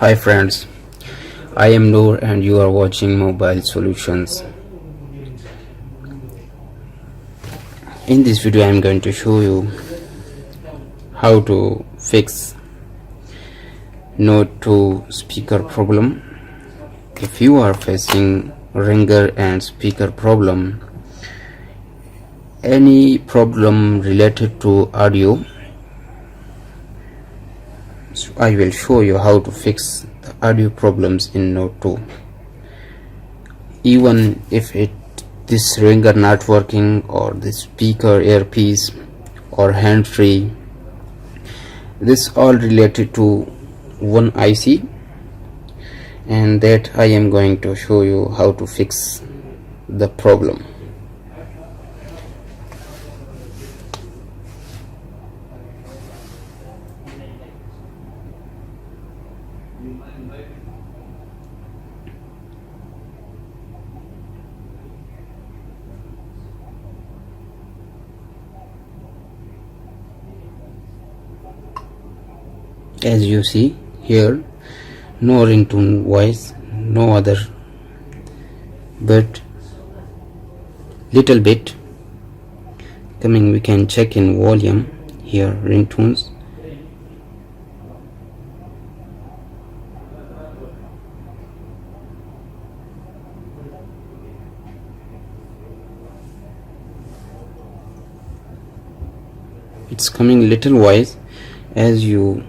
Hi friends, I am Noor and you are watching Mobile Solutions. In this video I am going to show you how to fix Note 2 speaker problem. If you are facing ringer and speaker problem, any problem related to audio, so I will show you how to fix the audio problems in Note 2. Even if this ringer not working, or the speaker earpiece or hand free, this all related to one IC, and that I am going to show you how to fix the problem. As you see here, no ringtone voice, no other, but little bit coming. We can check in volume here, ringtones. It's coming little voice. As you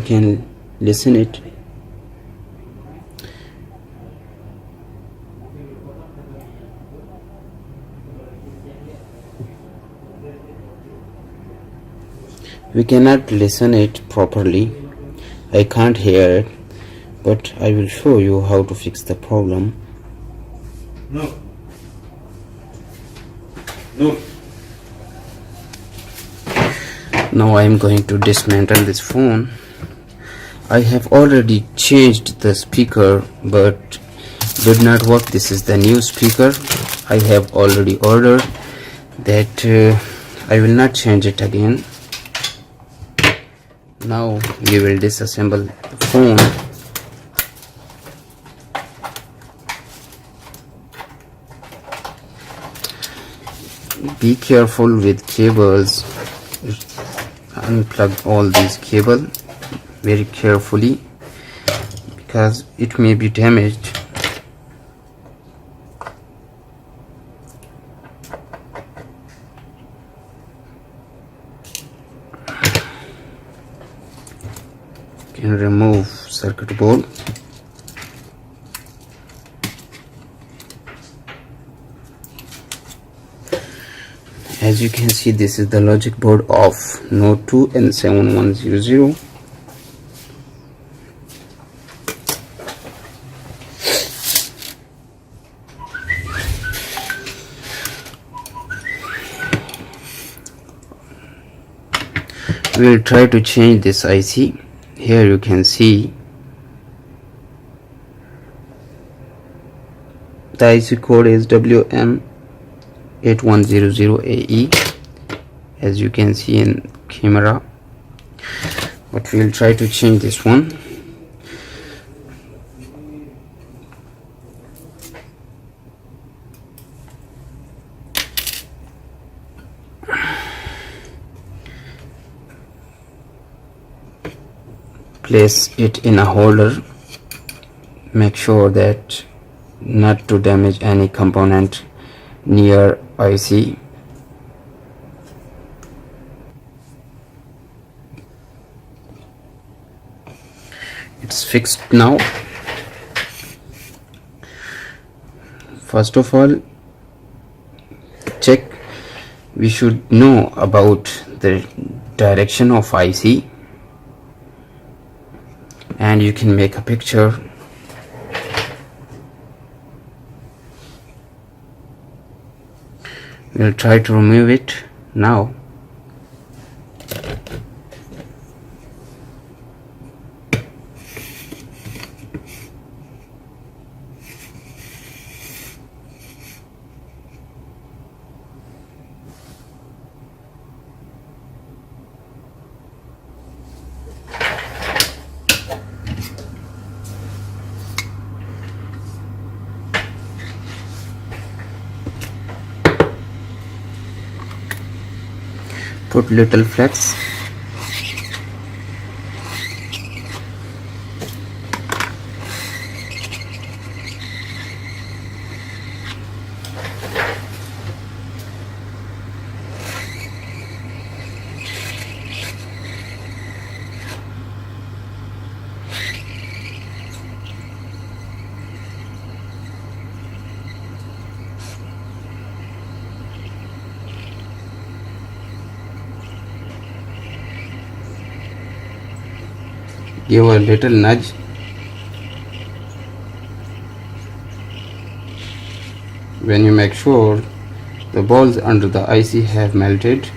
can listen it. We cannot listen it properly. I can't hear it, but I will show you how to fix the problem. No. Now I am going to dismantle this phone. I have already changed the speaker, but did not work. This is the new speaker I have already ordered. That I will not change it again. Now we will disassemble the phone. Be careful with cables. Unplug all these cables very carefully, because it may be damaged. Can remove circuit board. As you can see, this is the logic board of Note 2 and 7100. We will try to change this IC. Here you can see the IC code is WM8100AE, as you can see in camera, but we will try to change this one. Place it in a holder. Make sure that not to damage any component near IC. It's fixed now. First of all, check. We should know about the direction of IC, and you can make a picture. We'll try to remove it now. put little flex. Give a little nudge. When you make sure the balls under the IC have melted,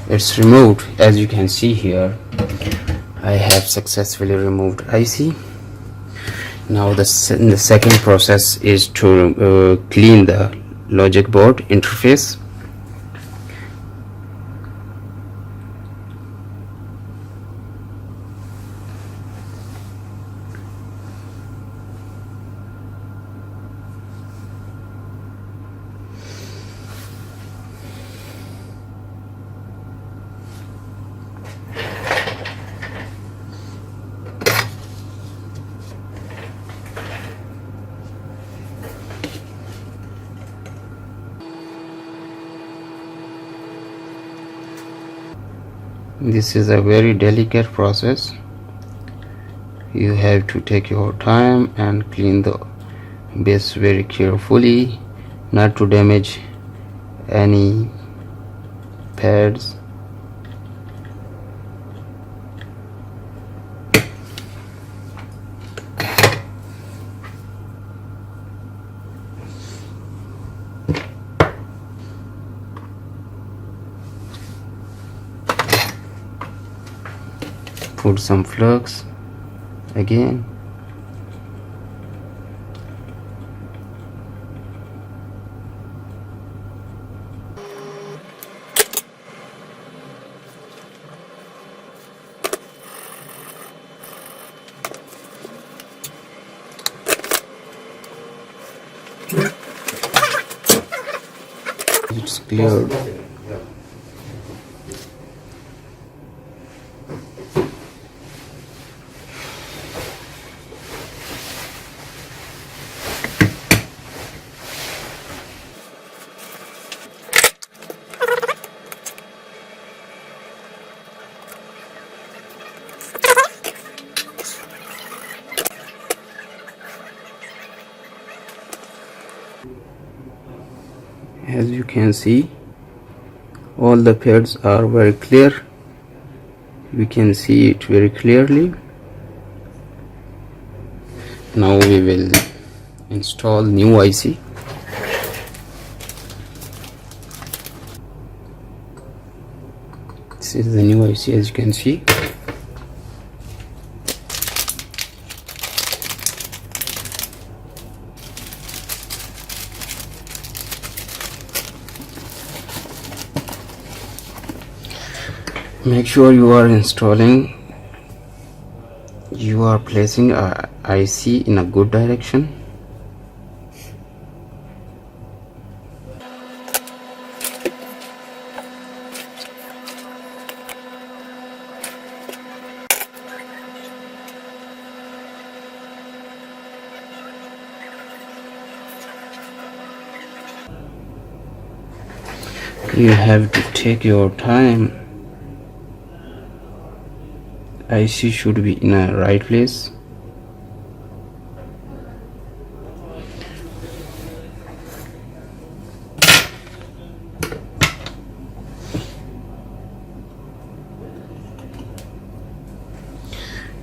it's removed. As you can see here, I have successfully removed IC. Now the second process is to clean the logic board interface. This is a very delicate process. You have to take your time and clean the base very carefully, not to damage any pads. Put some flux again. It's cleared. As you can see, all the pads are very clear. We can see it very clearly. Now we will install new IC. This is the new IC, as you can see. Make sure you are placing a IC in a good direction. You have to take your time. IC should be in a right place.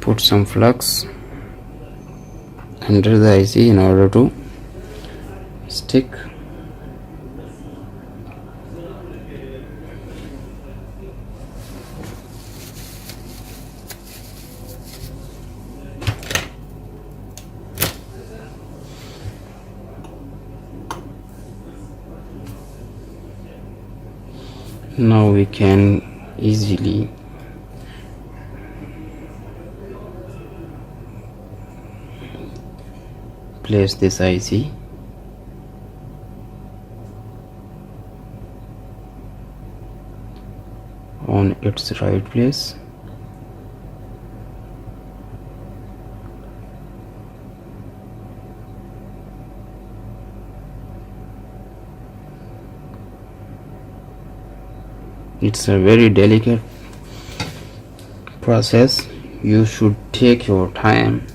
Put some flux under the IC in order to stick. Now we can easily place this IC on its right place. It's a very delicate process. You should take your time.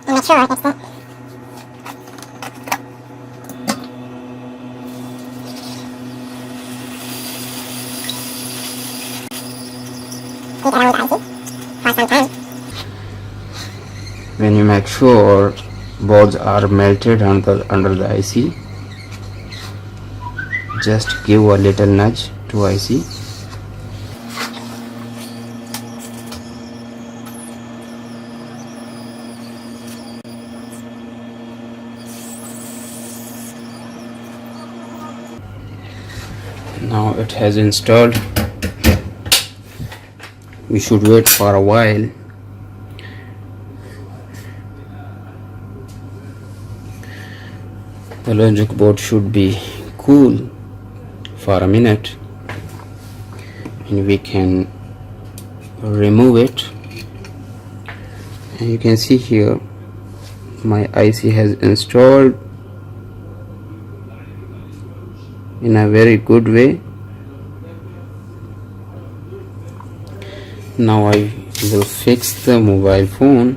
Make sure it's the keep around the IC for some time. When you make sure boards are melted under the IC, just give a little nudge to IC. Now it has installed. We should wait for a while. The logic board should be cool for a minute, and we can remove it. And you can see here my IC has installed in a very good way. Now I will fix the mobile phone.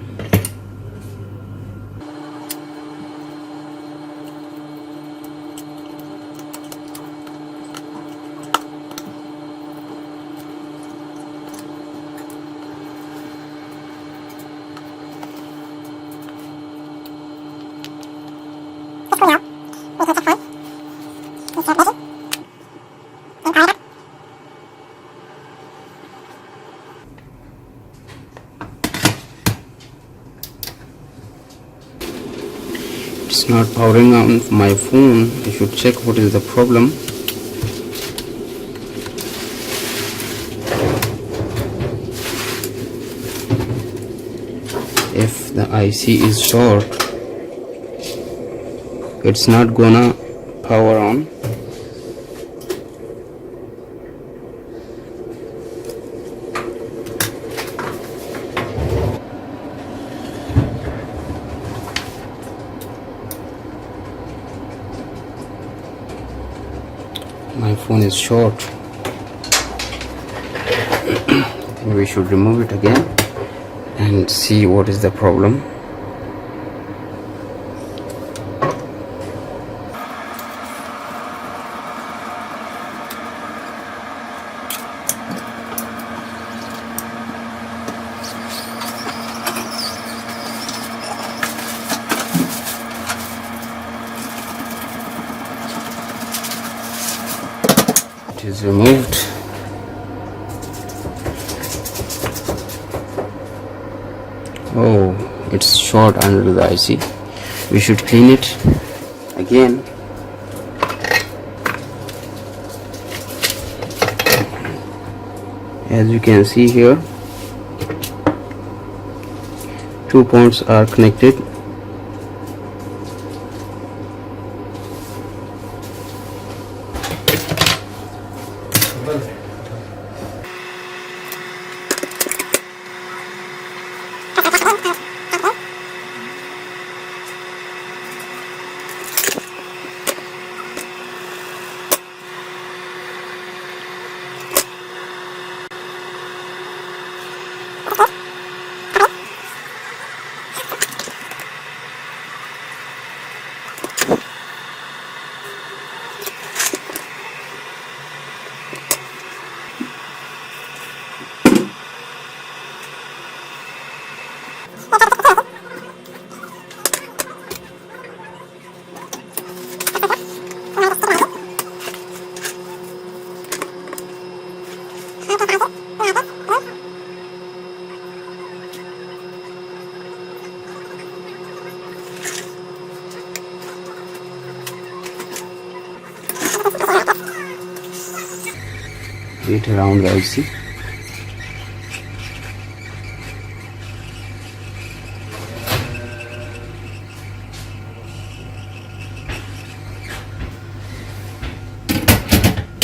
It's cool now. We can check fine. It's ready. And power it up. It's not powering on my phone. I should check what is the problem. If the IC is short, it's not gonna power on. My phone is short. We should remove it again and see what is the problem. It is removed. Oh, it's short under the IC. We should clean it again. As you can see here, 2 points are connected. it around the IC.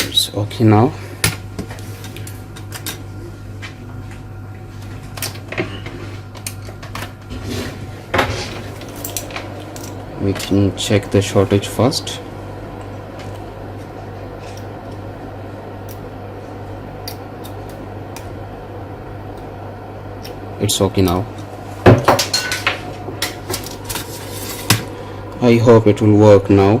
It's okay now. We can check the shortage first. It's okay now. I hope it will work now.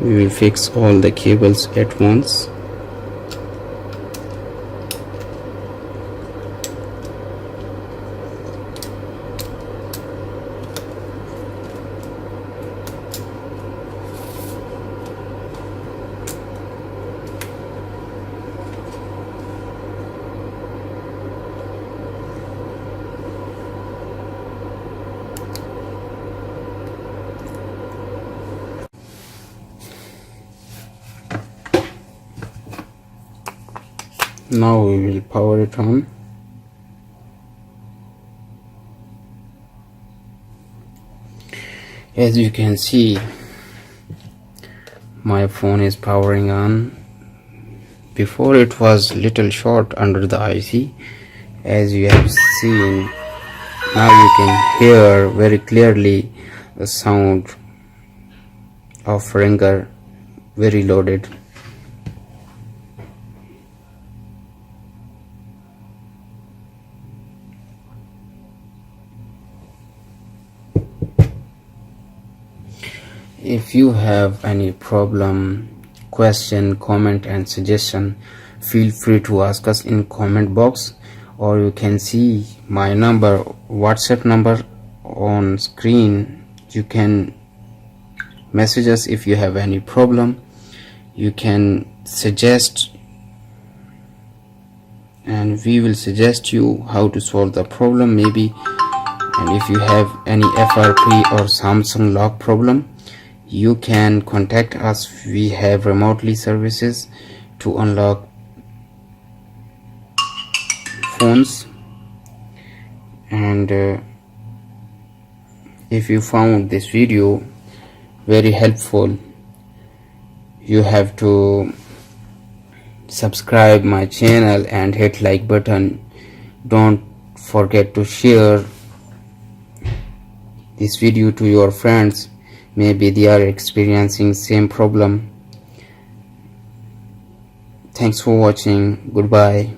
We will fix all the cables at once. Now we will power it on. As you can see, my phone is powering on. Before it was little short under the IC. As you have seen, now you can hear very clearly the sound of ringer very loaded. If you have any problem, question, comment and suggestion, feel free to ask us in comment box, or you can see my number, WhatsApp number on screen. You can message us if you have any problem. You can suggest and we will suggest you how to solve the problem maybe. And if you have any FRP or Samsung lock problem, you can contact us. We have remotely services to unlock phones. And if you found this video very helpful, you have to subscribe my channel and hit like button. Don't forget to share this video to your friends. Maybe they are experiencing same problem. Thanks for watching. Goodbye.